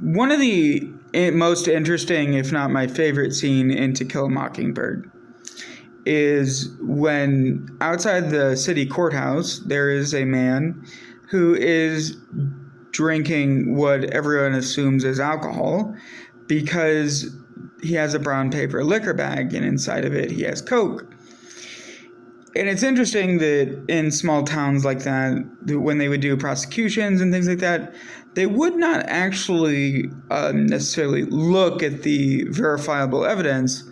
one of the most interesting, if not my favorite scene in To Kill a Mockingbird is when outside the city courthouse, there is a man who is drinking what everyone assumes is alcohol because he has a brown paper liquor bag and inside of it he has Coke. And it's interesting that in small towns like that, when they would do prosecutions and things like that, they would not actually necessarily look at the verifiable evidence,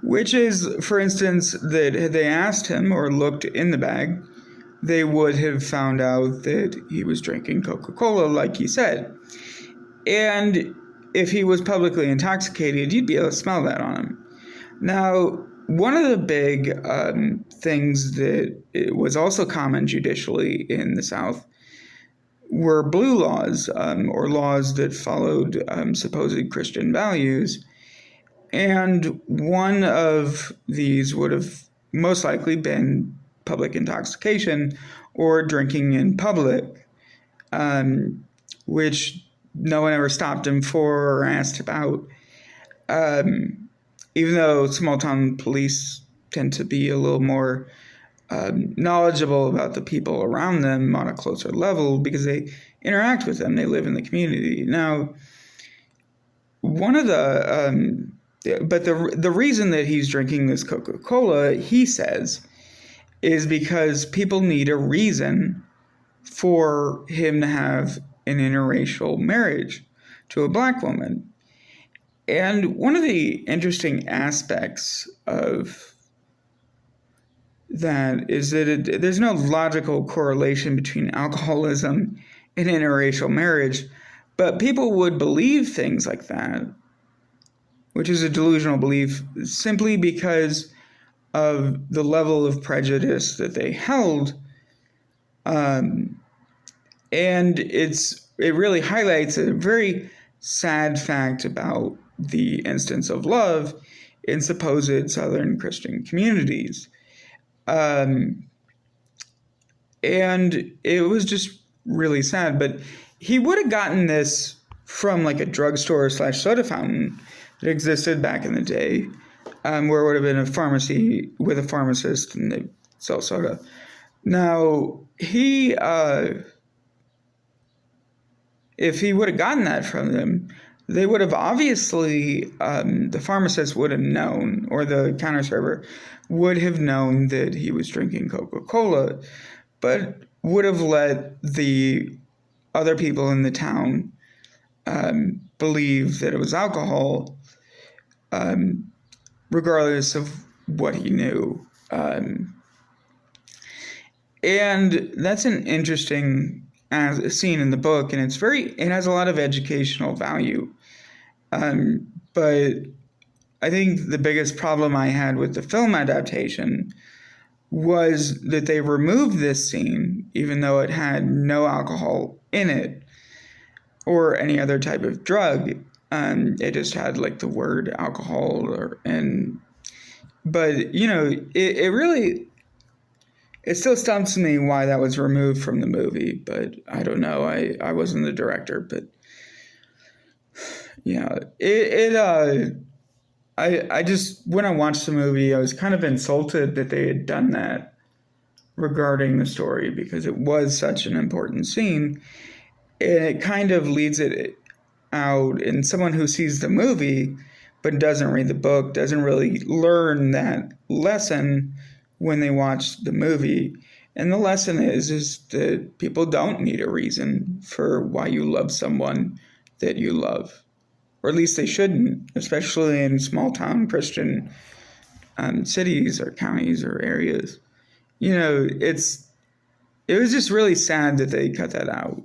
which is, for instance, that had they asked him or looked in the bag, they would have found out that he was drinking Coca-Cola, like he said. And if he was publicly intoxicated, you'd be able to smell that on him. Now, one of the big things that it was also common judicially in the South were blue laws, or laws that followed supposed Christian values. And one of these would have most likely been public intoxication or drinking in public, which no one ever stopped him for or asked about. Even though small-town police tend to be a little more knowledgeable about the people around them on a closer level because they interact with them, they live in the community. Now, one of the reason that he's drinking this Coca-Cola, he says, is because people need a reason for him to have an interracial marriage to a black woman. And one of the interesting aspects of that is that there's no logical correlation between alcoholism and interracial marriage, but people would believe things like that, which is a delusional belief, simply because of the level of prejudice that they held. And it really highlights a very sad fact about the instance of love in supposed Southern Christian communities. And it was just really sad, but he would have gotten this from like a drugstore / soda fountain that existed back in the day, where it would have been a pharmacy with a pharmacist and they sell soda. Now, if he would have gotten that from them, they would have obviously, the pharmacist would have known, or the counter server would have known that he was drinking Coca-Cola, but would have let the other people in the town believe that it was alcohol, regardless of what he knew. And that's an interesting scene in the book, and it has a lot of educational value. But I think the biggest problem I had with the film adaptation was that they removed this scene, even though it had no alcohol in it or any other type of drug. It just had like the word alcohol, but it still stumps me why that was removed from the movie, but I don't know. I wasn't the director, but yeah, I just, when I watched the movie, I was kind of insulted that they had done that regarding the story because it was such an important scene, and it kind of leads it out, and someone who sees the movie but doesn't read the book doesn't really learn that lesson when they watch the movie. And the lesson is that people don't need a reason for why you love someone that you love. Or at least they shouldn't, especially in small-town Christian cities or counties or areas. It was just really sad that they cut that out.